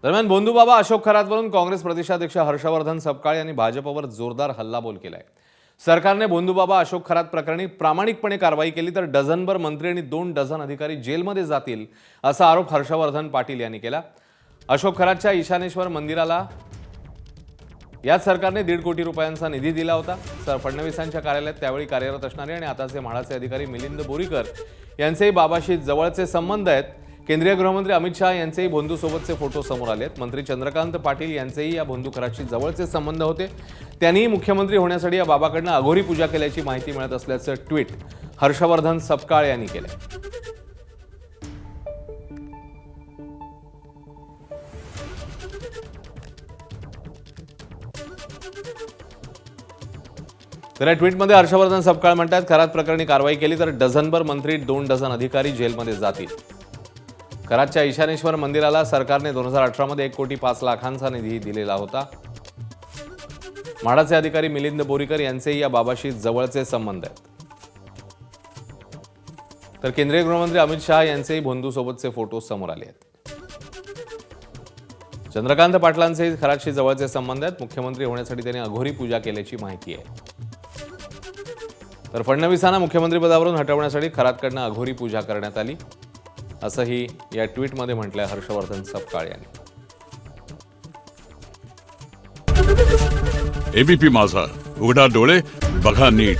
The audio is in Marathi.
दरम्यान भोंदूबाबा अशोक खरातवरून काँग्रेस प्रदेशाध्यक्ष हर्षवर्धन सपकाळ यांनी भाजपवर जोरदार हल्लाबोल केलाय। सरकारने भोंदूबाबा अशोक खरात प्रकरणी प्रामाणिकपणे कारवाई केली तर डझनभर मंत्री आणि 2 डझन अधिकारी जेलमध्ये जातील असा आरोप हर्षवर्धन पाटील यांनी केला। अशोक खरातच्या ईशानेश्वर मंदिराला याच सरकारने 1.5 कोटी रुपयांचा निधी दिला होता। फडणवीसांच्या कार्यालयात त्यावेळी कार्यरत असणारे आणि आताचे म्हाडाचे अधिकारी मिलिंद बोरीकर यांचेही बाबाशी जवळचे संबंध आहेत। केंद्रीय गृहमंत्री अमित शाह यांचेही भोंदूसोबतचे फोटो समोर आले आहेत। मंत्री चंद्रकांत पाटील यांचेही या भोंदू खरातशी जवळचे संबंध होते। त्यांनी मुख्यमंत्री होण्यासाठी या बाबाकडून अघोरी पूजा केल्याची माहिती मिळत असल्याचं ट्विट हर्षवर्धन सपकाळ यांनी केलं। तर या ट्विटमध्ये हर्षवर्धन सपकाळ म्हणतात, खरात प्रकरणी कारवाई केली तर डझनभर मंत्री 2 डझन अधिकारी जेलमध्ये जातील। खरातच्या ईशानेश्वर मंदिराला सरकारने 2018 मध्ये 1 कोटी 5 लाखांचा निधी दिलेला होता। म्हाडाचे अधिकारी मिलिंद बोरीकर यांचेही या बाबाशी जवळचे संबंध आहेत। तर केंद्रीय गृहमंत्री अमित शाह यांचेही भोंदूसोबतचे फोटो समोर आले आहेत। चंद्रकांत पाटलांचेही खरातशी जवळचे संबंध आहेत। मुख्यमंत्री होण्यासाठी त्यांनी अघोरी पूजा केल्याची माहिती आहे। तर फडणवीसांना मुख्यमंत्रीपदावरून हटवण्यासाठी खरातकडून अघोरी पूजा करण्यात आली असंही या ट्विटमध्ये म्हटलंय हर्षवर्धन सपकाळ यांनी। एबीपी माझा, उघडा डोळे बघा नीट।